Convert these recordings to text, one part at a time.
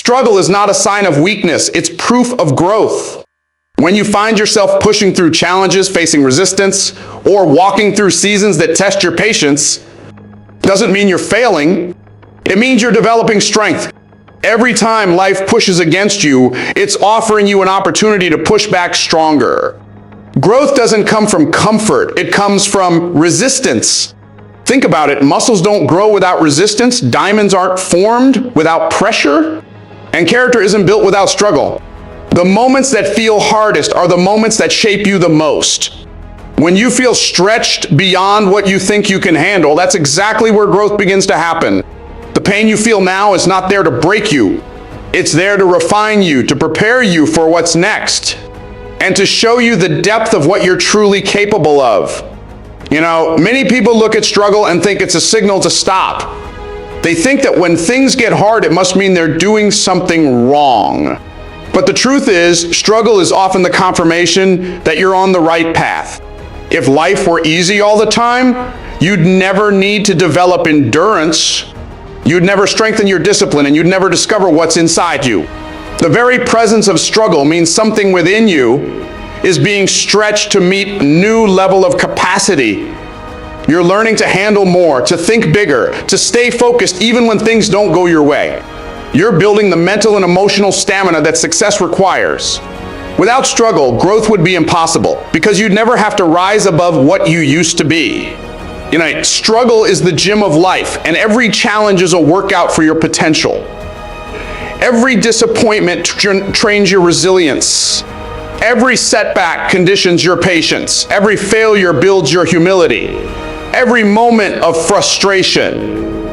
Struggle is not a sign of weakness, it's proof of growth. When you find yourself pushing through challenges, facing resistance, or walking through seasons that test your patience, doesn't mean you're failing. It means you're developing strength. Every time life pushes against you, it's offering you an opportunity to push back stronger. Growth doesn't come from comfort, it comes from resistance. Think about it, muscles don't grow without resistance, diamonds aren't formed without pressure, and character isn't built without struggle. The moments that feel hardest are the moments that shape you the most. When you feel stretched beyond what you think you can handle, that's exactly where growth begins to happen. The pain you feel now is not there to break you. It's there to refine you, to prepare you for what's next, and to show you the depth of what you're truly capable of. You know, many people look at struggle and think it's a signal to stop. They think that when things get hard, it must mean they're doing something wrong. But the truth is, struggle is often the confirmation that you're on the right path. If life were easy all the time, you'd never need to develop endurance. You'd never strengthen your discipline, and you'd never discover what's inside you. The very presence of struggle means something within you is being stretched to meet a new level of capacity. You're learning to handle more, to think bigger, to stay focused even when things don't go your way. You're building the mental and emotional stamina that success requires. Without struggle, growth would be impossible because you'd never have to rise above what you used to be. You know, struggle is the gym of life, and every challenge is a workout for your potential. Every disappointment trains your resilience. Every setback conditions your patience. Every failure builds your humility. Every moment of frustration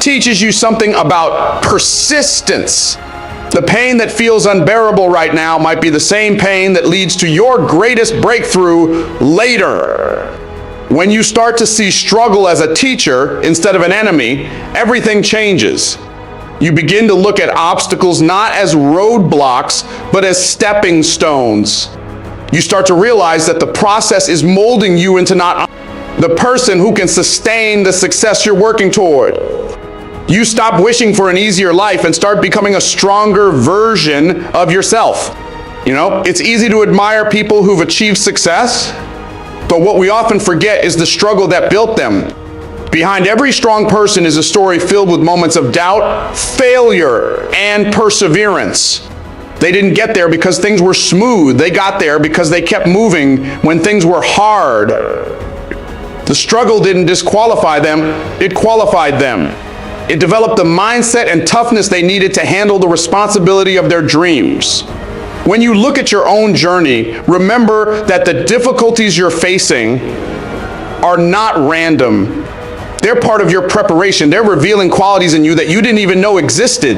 teaches you something about persistence. The pain that feels unbearable right now might be the same pain that leads to your greatest breakthrough later. When you start to see struggle as a teacher instead of an enemy, everything changes. You begin to look at obstacles not as roadblocks, but as stepping stones. You start to realize that the process is molding you into not the person who can sustain the success you're working toward. You stop wishing for an easier life and start becoming a stronger version of yourself. You know, it's easy to admire people who've achieved success, but what we often forget is the struggle that built them. Behind every strong person is a story filled with moments of doubt, failure, and perseverance. They didn't get there because things were smooth. They got there because they kept moving when things were hard. The struggle didn't disqualify them, it qualified them. It developed the mindset and toughness they needed to handle the responsibility of their dreams. When you look at your own journey, remember that the difficulties you're facing are not random. They're part of your preparation. They're revealing qualities in you that you didn't even know existed.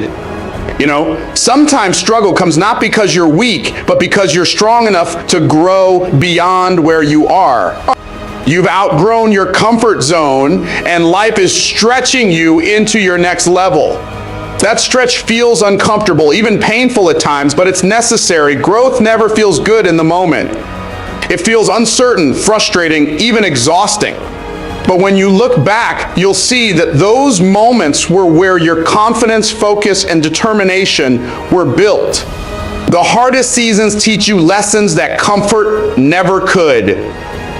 You know, sometimes struggle comes not because you're weak, but because you're strong enough to grow beyond where you are. You've outgrown your comfort zone, and life is stretching you into your next level. That stretch feels uncomfortable, even painful at times, but it's necessary. Growth never feels good in the moment. It feels uncertain, frustrating, even exhausting. But when you look back, you'll see that those moments were where your confidence, focus, and determination were built. The hardest seasons teach you lessons that comfort never could.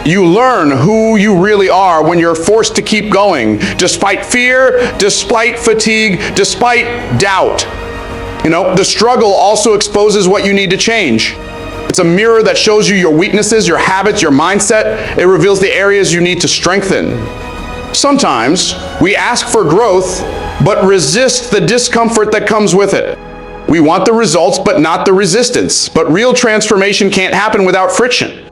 You learn who you really are when you're forced to keep going, despite fear, despite fatigue, despite doubt. You know, the struggle also exposes what you need to change. It's a mirror that shows you your weaknesses, your habits, your mindset. It reveals the areas you need to strengthen. Sometimes we ask for growth, but resist the discomfort that comes with it. We want the results, but not the resistance. But real transformation can't happen without friction.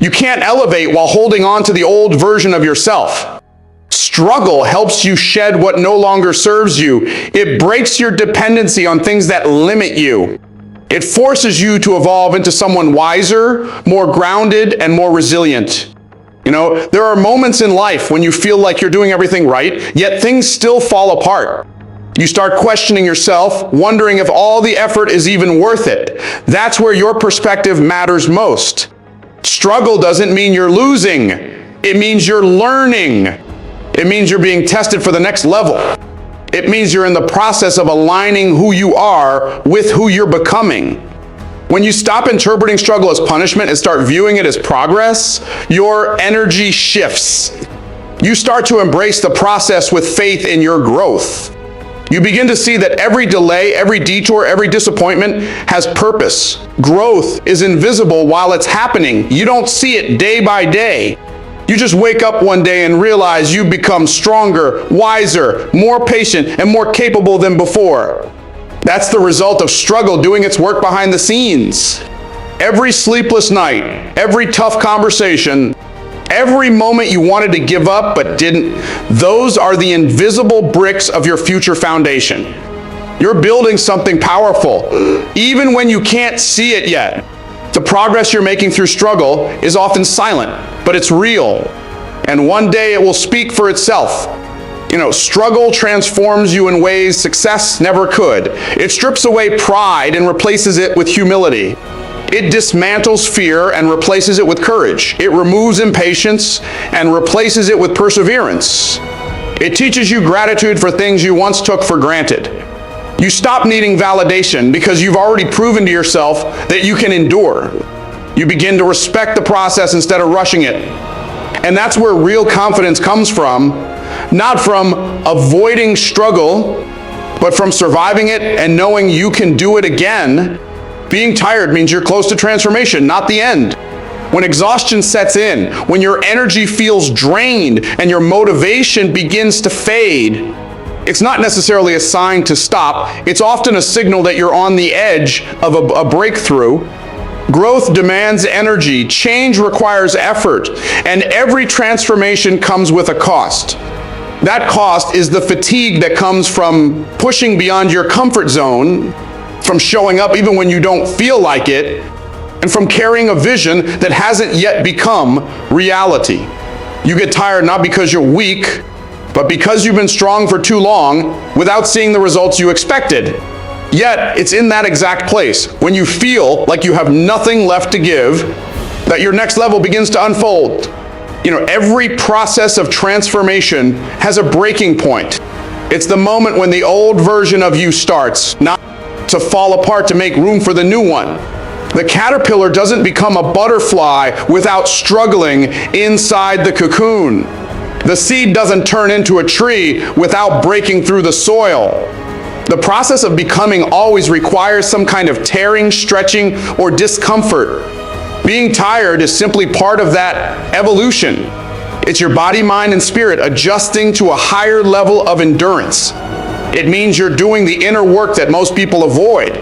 You can't elevate while holding on to the old version of yourself. Struggle helps you shed what no longer serves you. It breaks your dependency on things that limit you. It forces you to evolve into someone wiser, more grounded, and more resilient. You know, there are moments in life when you feel like you're doing everything right, yet things still fall apart. You start questioning yourself, wondering if all the effort is even worth it. That's where your perspective matters most. Struggle doesn't mean you're losing. It means you're learning. It means you're being tested for the next level. It means you're in the process of aligning who you are with who you're becoming. When you stop interpreting struggle as punishment and start viewing it as progress, your energy shifts. You start to embrace the process with faith in your growth. You begin to see that every delay, every detour, every disappointment has purpose. Growth is invisible while it's happening. You don't see it day by day. You just wake up one day and realize you've become stronger, wiser, more patient, and more capable than before. That's the result of struggle doing its work behind the scenes. Every sleepless night, every tough conversation, every moment you wanted to give up but didn't, those are the invisible bricks of your future foundation. You're building something powerful, even when you can't see it yet. The progress you're making through struggle is often silent, but it's real. And one day it will speak for itself. Struggle transforms you in ways success never could. It strips away pride and replaces it with humility. It dismantles fear and replaces it with courage. It removes impatience and replaces it with perseverance. It teaches you gratitude for things you once took for granted. You stop needing validation because you've already proven to yourself that you can endure. You begin to respect the process instead of rushing it. And that's where real confidence comes from, not from avoiding struggle, but from surviving it and knowing you can do it again. Being tired means you're close to transformation, not the end. When exhaustion sets in, when your energy feels drained and your motivation begins to fade, it's not necessarily a sign to stop. It's often a signal that you're on the edge of a breakthrough. Growth demands energy, change requires effort, and every transformation comes with a cost. That cost is the fatigue that comes from pushing beyond your comfort zone, from showing up even when you don't feel like it, and from carrying a vision that hasn't yet become reality. You get tired not because you're weak, but because you've been strong for too long without seeing the results you expected. Yet, it's in that exact place, when you feel like you have nothing left to give, that your next level begins to unfold. Every process of transformation has a breaking point. It's the moment when the old version of you starts, not to fall apart to make room for the new one. The caterpillar doesn't become a butterfly without struggling inside the cocoon. The seed doesn't turn into a tree without breaking through the soil. The process of becoming always requires some kind of tearing, stretching, or discomfort. Being tired is simply part of that evolution. It's your body, mind, and spirit adjusting to a higher level of endurance. It means you're doing the inner work that most people avoid.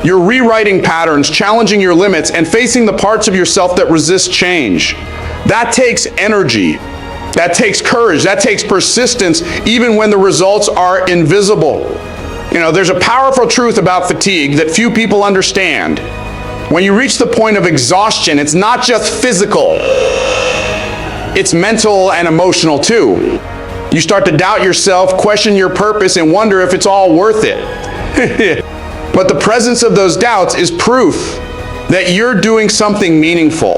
You're rewriting patterns, challenging your limits, and facing the parts of yourself that resist change. That takes energy. That takes courage. That takes persistence, even when the results are invisible. There's a powerful truth about fatigue that few people understand. When you reach the point of exhaustion, it's not just physical. It's mental and emotional too. You start to doubt yourself, question your purpose, and wonder if it's all worth it. But the presence of those doubts is proof that you're doing something meaningful.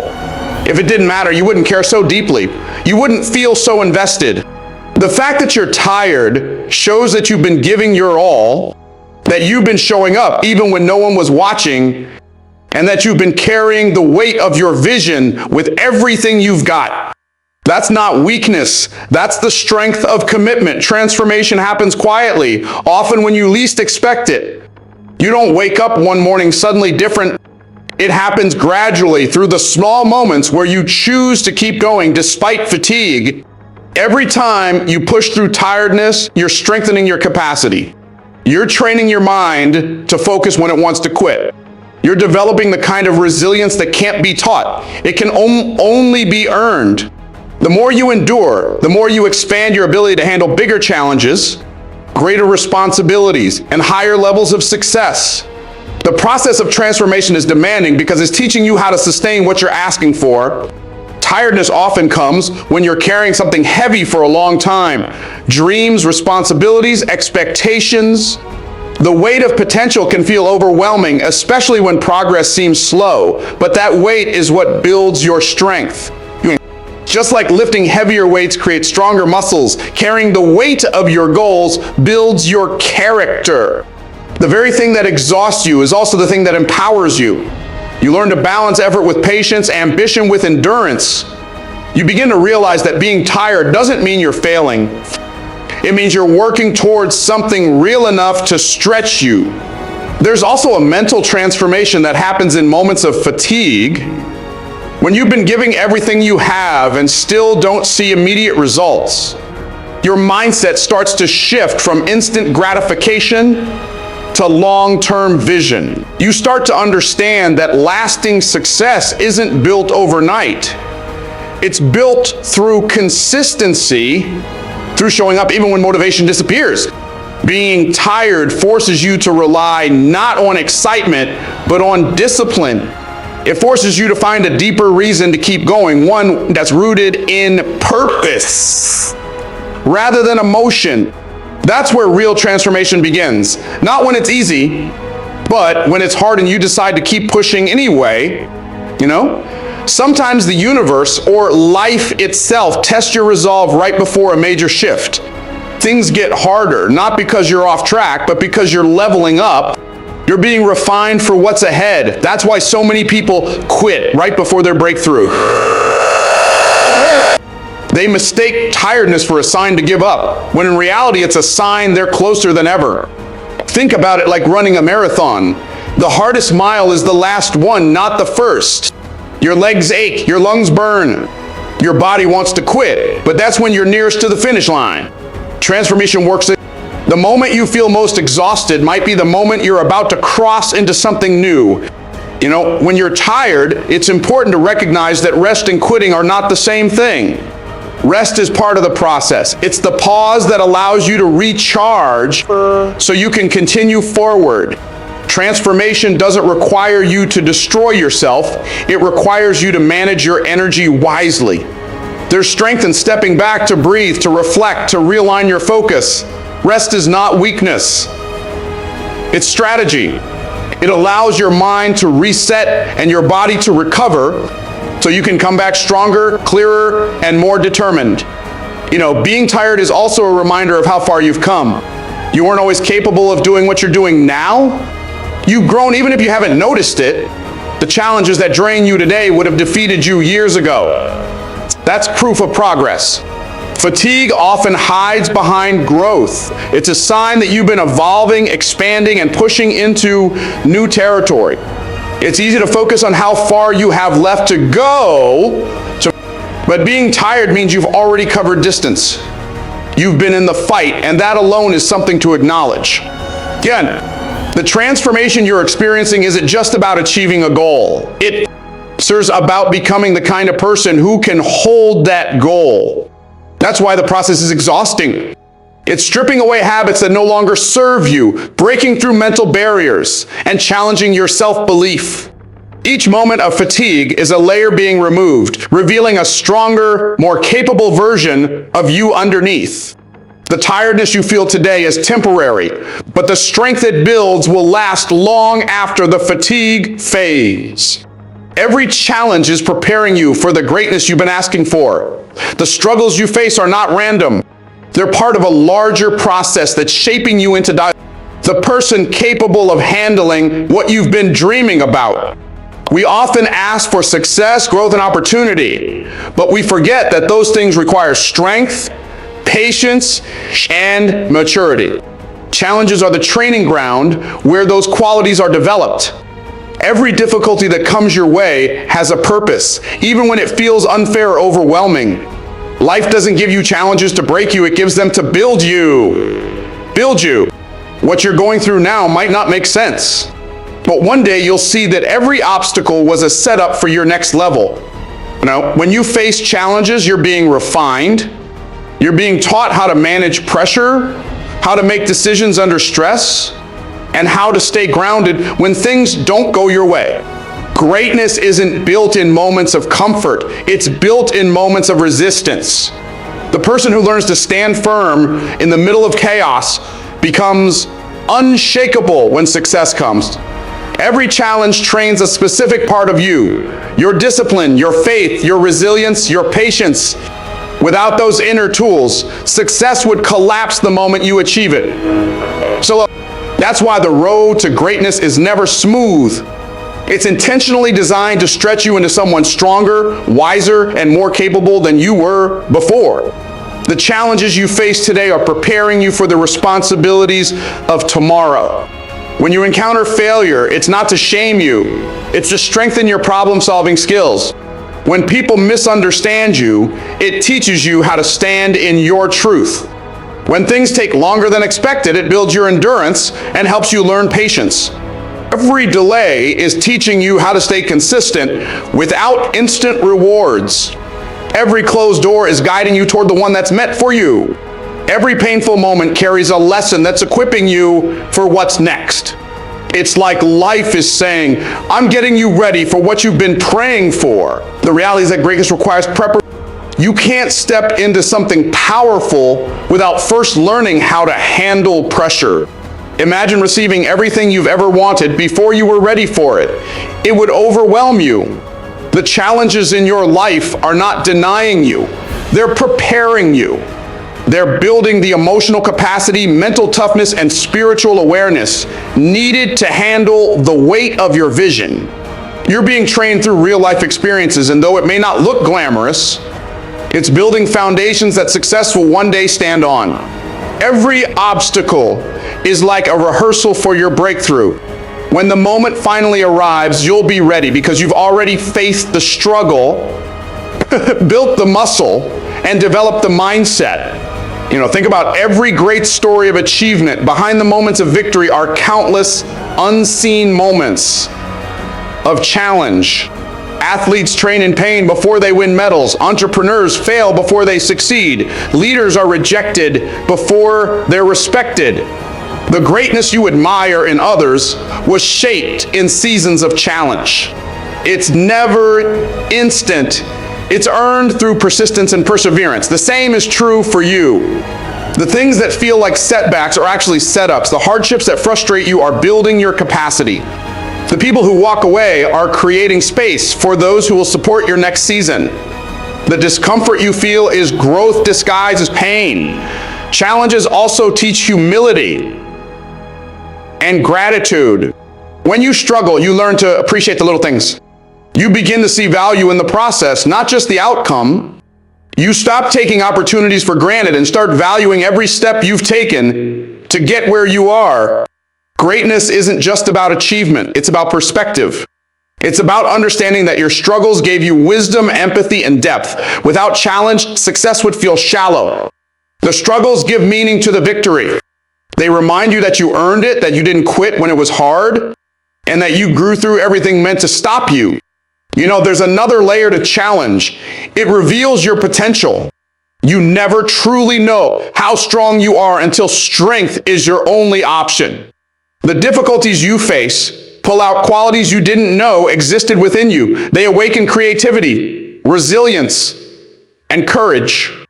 If it didn't matter, you wouldn't care so deeply. You wouldn't feel so invested. The fact that you're tired shows that you've been giving your all, that you've been showing up even when no one was watching, and that you've been carrying the weight of your vision with everything you've got. That's not weakness. That's the strength of commitment. Transformation happens quietly, often when you least expect it. You don't wake up one morning suddenly different. It happens gradually through the small moments where you choose to keep going despite fatigue. Every time you push through tiredness, you're strengthening your capacity. You're training your mind to focus when it wants to quit. You're developing the kind of resilience that can't be taught. It can only be earned. The more you endure, the more you expand your ability to handle bigger challenges, greater responsibilities, and higher levels of success. The process of transformation is demanding because it's teaching you how to sustain what you're asking for. Tiredness often comes when you're carrying something heavy for a long time. Dreams, responsibilities, expectations. The weight of potential can feel overwhelming, especially when progress seems slow, but that weight is what builds your strength. Just like lifting heavier weights creates stronger muscles, carrying the weight of your goals builds your character. The very thing that exhausts you is also the thing that empowers you. You learn to balance effort with patience, ambition with endurance. You begin to realize that being tired doesn't mean you're failing. It means you're working towards something real enough to stretch you. There's also a mental transformation that happens in moments of fatigue. When you've been giving everything you have and still don't see immediate results, your mindset starts to shift from instant gratification to long-term vision. You start to understand that lasting success isn't built overnight. It's built through consistency, through showing up even when motivation disappears. Being tired forces you to rely not on excitement, but on discipline. It forces you to find a deeper reason to keep going, one that's rooted in purpose rather than emotion. That's where real transformation begins. Not when it's easy, but when it's hard and you decide to keep pushing anyway. Sometimes the universe or life itself tests your resolve right before a major shift. Things get harder, not because you're off track, but because you're leveling up. You're being refined for what's ahead. That's why so many people quit right before their breakthrough. They mistake tiredness for a sign to give up, when in reality it's a sign they're closer than ever. Think about it like running a marathon. The hardest mile is the last one, not the first. Your legs ache, your lungs burn, your body wants to quit, but that's when you're nearest to the finish line. Transformation works. The moment you feel most exhausted might be the moment you're about to cross into something new. When you're tired, it's important to recognize that rest and quitting are not the same thing. Rest is part of the process. It's the pause that allows you to recharge so you can continue forward. Transformation doesn't require you to destroy yourself. It requires you to manage your energy wisely. There's strength in stepping back to breathe, to reflect, to realign your focus. Rest is not weakness. It's strategy. It allows your mind to reset and your body to recover so you can come back stronger, clearer, and more determined. Being tired is also a reminder of how far you've come. You weren't always capable of doing what you're doing now. You've grown even if you haven't noticed it. The challenges that drain you today would have defeated you years ago. That's proof of progress. Fatigue often hides behind growth. It's a sign that you've been evolving, expanding, and pushing into new territory. It's easy to focus on how far you have left to go, but being tired means you've already covered distance. You've been in the fight, and that alone is something to acknowledge. Again, the transformation you're experiencing isn't just about achieving a goal. It's about becoming the kind of person who can hold that goal. That's why the process is exhausting. It's stripping away habits that no longer serve you, breaking through mental barriers, and challenging your self-belief. Each moment of fatigue is a layer being removed, revealing a stronger, more capable version of you underneath. The tiredness you feel today is temporary, but the strength it builds will last long after the fatigue phase. Every challenge is preparing you for the greatness you've been asking for. The struggles you face are not random. They're part of a larger process that's shaping you into the person capable of handling what you've been dreaming about. We often ask for success, growth, and opportunity, but we forget that those things require strength, patience, and maturity. Challenges are the training ground where those qualities are developed. Every difficulty that comes your way has a purpose, even when it feels unfair or overwhelming. Life doesn't give you challenges to break you, it gives them to build you. Build you. What you're going through now might not make sense, but one day you'll see that every obstacle was a setup for your next level. When you face challenges, you're being refined. You're being taught how to manage pressure, how to make decisions under stress, and how to stay grounded when things don't go your way. Greatness isn't built in moments of comfort, it's built in moments of resistance. The person who learns to stand firm in the middle of chaos becomes unshakable when success comes. Every challenge trains a specific part of you. Your discipline, your faith, your resilience, your patience. Without those inner tools, success would collapse the moment you achieve it. So that's why the road to greatness is never smooth. It's intentionally designed to stretch you into someone stronger, wiser, and more capable than you were before. The challenges you face today are preparing you for the responsibilities of tomorrow. When you encounter failure, it's not to shame you, it's to strengthen your problem-solving skills. When people misunderstand you, it teaches you how to stand in your truth. When things take longer than expected, it builds your endurance and helps you learn patience. Every delay is teaching you how to stay consistent without instant rewards. Every closed door is guiding you toward the one that's meant for you. Every painful moment carries a lesson that's equipping you for what's next. It's like life is saying, I'm getting you ready for what you've been praying for. The reality is that greatness requires preparation. You can't step into something powerful without first learning how to handle pressure. Imagine receiving everything you've ever wanted before you were ready for it. It would overwhelm you. The challenges in your life are not denying you. They're preparing you. They're building the emotional capacity, mental toughness, and spiritual awareness needed to handle the weight of your vision. You're being trained through real-life experiences, and though it may not look glamorous, it's building foundations that success will one day stand on. Every obstacle is like a rehearsal for your breakthrough. When the moment finally arrives, you'll be ready because you've already faced the struggle, built the muscle, and developed the mindset. Think about every great story of achievement. Behind the moments of victory are countless unseen moments of challenge. Athletes train in pain before they win medals. Entrepreneurs fail before they succeed. Leaders are rejected before they're respected. The greatness you admire in others was shaped in seasons of challenge. It's never instant. It's earned through persistence and perseverance. The same is true for you. The things that feel like setbacks are actually setups. The hardships that frustrate you are building your capacity. The people who walk away are creating space for those who will support your next season. The discomfort you feel is growth disguised as pain. Challenges also teach humility and gratitude. When you struggle, you learn to appreciate the little things. You begin to see value in the process, not just the outcome. You stop taking opportunities for granted and start valuing every step you've taken to get where you are. Greatness isn't just about achievement, it's about perspective. It's about understanding that your struggles gave you wisdom, empathy, and depth. Without challenge, success would feel shallow. The struggles give meaning to the victory. They remind you that you earned it, that you didn't quit when it was hard, and that you grew through everything meant to stop you. There's another layer to challenge. It reveals your potential. You never truly know how strong you are until strength is your only option. The difficulties you face pull out qualities you didn't know existed within you. They awaken creativity, resilience, and courage.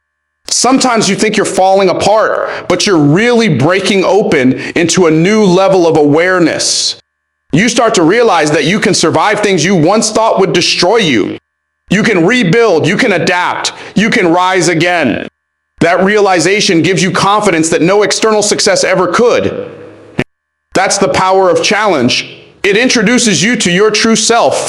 Sometimes you think you're falling apart, but you're really breaking open into a new level of awareness. You start to realize that you can survive things you once thought would destroy you. You can rebuild, you can adapt, you can rise again. That realization gives you confidence that no external success ever could. That's the power of challenge. It introduces you to your true self.